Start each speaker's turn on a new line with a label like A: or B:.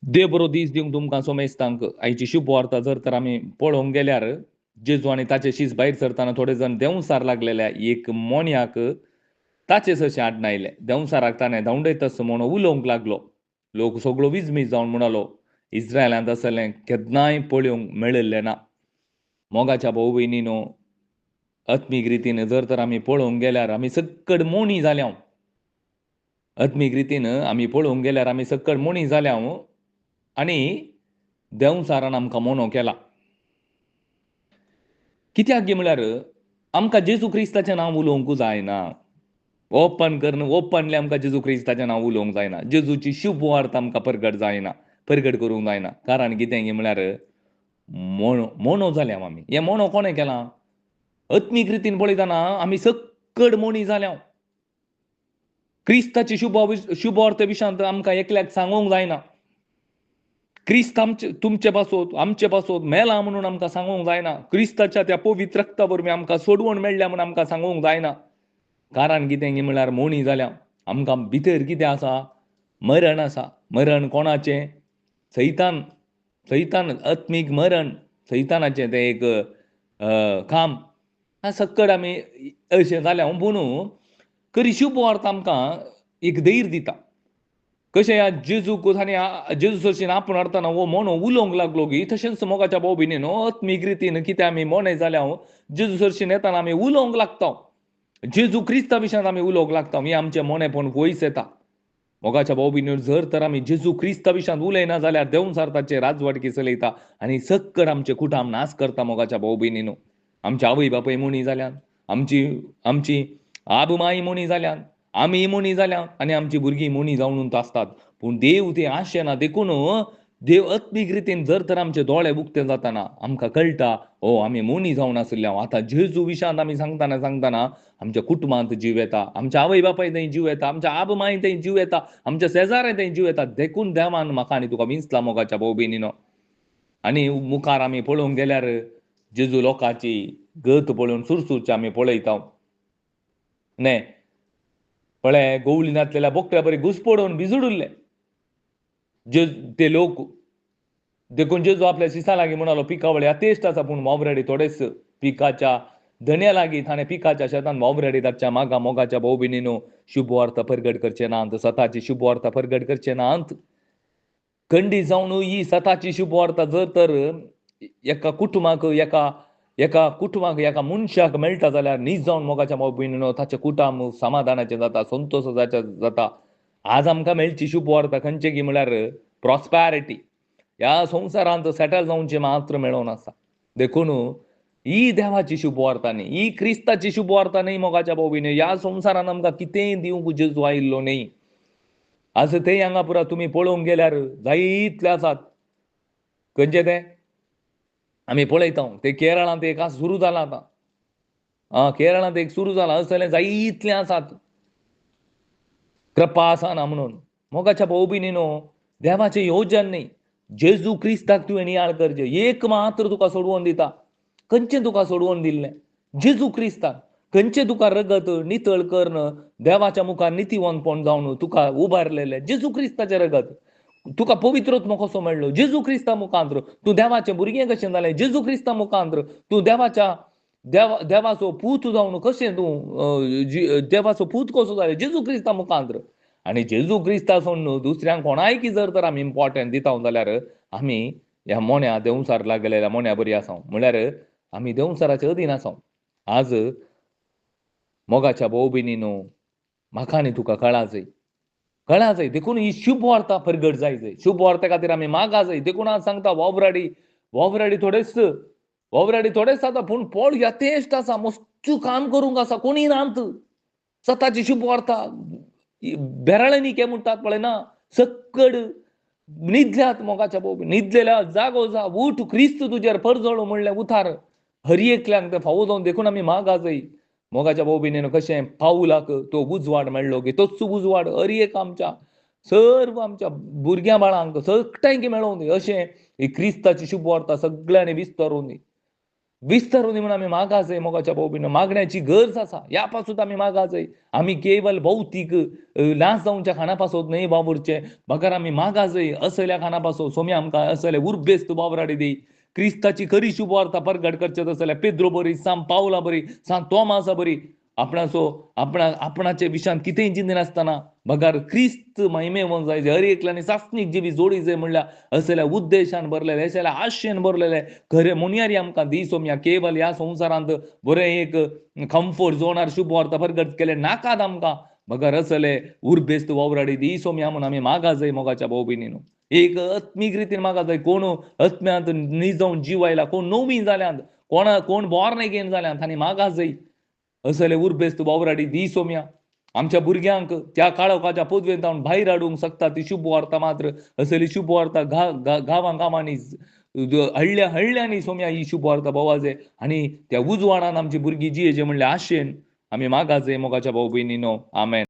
A: देव बरो दीस दिवंक तुमकां सोमेस्तांक आयची शुभ वार्ता जर तर आमी पळोवंक गेल्यार जेजू आनी ताचे शीस भायर सरताना थोडे जण देंवसार लागलेल्या एक मोन्याक ताचे सशें आडून आयले. देंवसाराक ताणें धांवडयतस म्हणून उलोवंक लागलो. लोक सगळो विजमीज जावन म्हणलो, इस्रायलांत असलें केन्नाय पळोवंक मेळिल्लें ना. मोगाच्या भाऊ भयणीनो, आत्मीक रितीन जर तर आमी पळोवंक गेल्यार आमी सक्कड मोणी जाल्यांव. आत्मीक रितीन आमी पळोवंक गेल्यार आमी सक्कड मोणी जाल्यांव आनी देंवसारान आमकां मोनो केला. कित्याक गे म्हळ्यार आमकां जेजू क्रिस्ताचें नांव उलोवंकूच जायना. ओपनली आमकां जेजू क्रिस्ताचें नांव उलोवंक जायना. जेजूची शुभ वार्ता आमकां परगट करूंक जायना. कारण कितें गे म्हळ्यार मोनो जाल्यांव आमी. हें मोनो कोणें केलां? आत्मीक रितीन पळयतना आमी सक्कड मोणी जाल्यांव. क्रिस्ताची शुभ वार्ते विशांत आमकां एकल्याक सांगूंक जायना. क्रिस्त तुमचे पासत आमचे पासत मेला म्हणून आमकां सांगूंक जायना. क्रिस्ताच्या त्या पवित्र रक्ता वरवीं आमकां सोडवण मेळ्ळ्या म्हणून आमकां सांगूंक जायना. कारण कितें गे म्हळ्यार मोणी जाल्या आमकां भितर कितें आसा? मरण आसा. मरण कोणाचें? सैतान आत्मीक मरण सैतानाचें तें एक काम. सक्कड आमी अशें जाल्या पूण खरी शुभ वार्ता आमकां एक धैर्य दिता. कशें ह्या जेजूक आनी जेजू सरशीन आपूण हाडटाना हो मोनो उलोवंक लागलो गी तशेंच मोगाच्या भाव भयणीनो आत्मीक रितीन कितें आमी मोने जाल्या जेजू सरशीन येताना आमी उलोवंक लागता. जेजू क्रिस्ता विशयान आमी उलोवंक लागता. ही आमचें मोनेपण वयस येता. मोगाच्या भाव भयणीनो जर तर आमी जेजू क्रिस्ता विशयान उलयना जाल्यार देंवसार ताचे राजवाडकी चलयता आनी सक्कड आमचे कुटाम नाश करता. मोगाच्या भाव भयणीनो, आमचे आवय बापूय मोणी जाल्यात, आमची आब माई मोणी जाल्यात, आमी मोणी जाल्या आनी आमची भुरगीं मोणी जावनूच आसतात. पूण देव तें आशेना. देखून देव आत्मीक रितीन जर तर आमचे दोळे उक्ते जाताना आमकां कळटा हो आमी मोणी जावन आसल्या. आतां जेजू विशयान आमी सांगताना आमच्या कुटुंबांत जीव येता, आमच्या आवय बापाय थंय जीव येता, आमच्या आब माय थंय जीव येता, आमच्या शेजाऱ्या थंय जीव येता. देखून देवान म्हाका आनी तुका विंचला मोगाच्या भाव भयणीनो. आनी मुखार आमी पळोवंक गेल्यार जेजू लोकांची गत पळोवन सुरसुरची आमी पळयता. न्हय पळय गवळी नाचलेल्या बोकड्या बरी घुसपडून भिजूड उरले. ते लोक देखून जेजू आपल्या शिसा लागीं म्हणालो पिकावळ्या तेश्ट आसा पूण मोबरेडी थोडेच पिकाच्या धन्या लागीं ताणें पिकाच्या शेतान मोबरेडी धाडच्या मागा मोगाच्या भाव भयणीनो शुभ वार्ता परगट करचे नांत. स्वताची शुभ वार्ता परगट करचे नांत. खंडीत जावन ही स्वताची शुभ वार्ता जर तर एका कुटुंबाक एका मनशाक मेळटा जाल्यार न्हीद जावन मोगाच्या भाव भयणीनो ताचें कुटुंब समाधानाचें जाता, संतोशाचें जाता. आज आमकां मेळची शुभ वार्ता खंयची गी म्हळ्यार प्रॉस्पॅरिटी. ह्या संवसारांत सेटल जावनचें मात्र मेळोन आसा. देखून ही देवाची शुभ वार्ता न्ही, ही क्रिस्ताची शुभ वार्ता न्ही मोगाच्या भाव भयणीनो. ह्या संवसारान आमकां कितेंय दिवंक जेजू आयिल्लो न्ही. आज थंय हांगा पुरा तुमी पळोवंक गेल्यार जायतले आसात. खंयचे ते आमी पळयता ते केरळांत एक सुरू जाला आतां. केरळांत एक सुरू जाला असले जायतले आसात. कृपा आसाना म्हणून. मोगाच्या भाव भयणीनो देवाचें येवजन न्ही. जेजू क्रिस्ताक तुवें नियाळ करचें. एक मात्र तुका सोडवून दिता. खंयचें तुका सोडवून दिल्लें? जेजू क्रिस्ताक. खंयचें तुका रगत नितळ कर्ण देवाच्या मुखार नितीवंतपण जावन तुका उबारलेलें जेजू क्रिस्ताचें रगत. तुका पवित्रोत्म कसो मेळ्ळो? जेजू क्रिस्ता मुखांत्र. तूं देवाचें भुरगें कशें जालें? जेजू क्रिस्ता मुखांत्र. तूं देवाचो पूत जावन कशें तूं देवाचो पूत कसो जालें? जेजू क्रिस्ता मुखांत्र. आनी जेजू क्रिस्ता सोडून न्हू दुसऱ्यांक कोणायक जर तर आमी इम्पॉर्टंट दिता जाल्यार आमी ह्या मोन्या देंवसार लागलेल्या मोन्या बरी आसा. म्हळ्यार आमी देंवसाराच्या अधीन आसा. आज मोगाच्या भाव भयणीनो म्हाका आनी तुका कळा जाय. देखून ही शुभ वार्ता परगट जाय. शुभ वार्ते खातीर आमी मागा जाय. देखून हांव सांगता वोवराडी थोडेच आसा पूण पोळ यथेश्ट आसा. मस्त काम करूंक आसा. कोणी नात. स्वताची शुभ वार्ता बेराळ्यांनी के म्हणटात पळय ना सक्कड न्हिदल्यात मोगाच्या भाव न्हिदलेल्या जागो जा उठ क्रिस्त तुजेर परजळो म्हणलें उतार हर एकल्यांक ते फावो जावन देखून आमी मागा जाय. मोगाच्या भाव भयणीनो कशें पावलाक तो उजवाड मेळ्ळो गे तोच उजवाड हर एक आमच्या सर्व आमच्या भुरग्यां बाळांक सगळ्यांक मेळों दी. अशें ही क्रिस्ताची शुभ वार्ता सगळ्यांनी विस्तारूं दी. विस्तारू दी म्हणून आम्ही मागास आहे मोगाच्या भाऊ भयणीनो. मागण्याची गरज असा या पासून आम्ही मागास आहे. आम्ही केवळ भौतिक लास जाऊनच्या खानापासून नाही बाबूरचे बगर आम्ही मागास आहे असल्या खानापासून सोमी आमका असल्या उर्बेस्त बाबराडी देई. क्रिस्ताची खरी शुभवार्ता प्रगट करचत असल्या पेद्रो बरी सांग पावला बरी सांग तोमासा बरी आपणाचे विशांत कितेंय चिंतन असताना बगार क्रिस्त महिमे म्हणून जायचे हर एकल्याने सासणीक जी बी जोडी जाय म्हणल्या असल्या उद्देशान भरलेले असल्या आशेन भरलेले खरे मुनियारी आमकां दी सोम्या केवळ या संवसारांत बरें एक कम्फर्ट झोनार शुभ वार्ता प्रगट केले नाकात आमकां बगार असले उर्बेस्त वावराडी दी सोम्या म्हणून आमी मागा जाय मोगाच्या भाऊ भयणीनो. एक आत्मीक रितीन मागा जाय. कोण आत्म्यांत न्ही जावन जीव आयला कोण नवी जाल्यांत कोण बॉर्न अगेन जाल्यांत आनी मागा जाय असले उर्बेस्त वावराडी दी सोम्या. आमच्या भुरग्यांक त्या काळोखाच्या पदवेंत हाडून भायर हाडूंक शकता ती शुभ वार्ता मात्र असली शुभ वार्ता गांवांनी हळल्यांनी सोम्या ही शुभ वार्ता बोवाजे आणि त्या उजवाडान आमची भुरगीं जियेचे म्हणल्या आशेन आमी मागाजे मोगाच्या भाऊ भयणीनो. आमेन.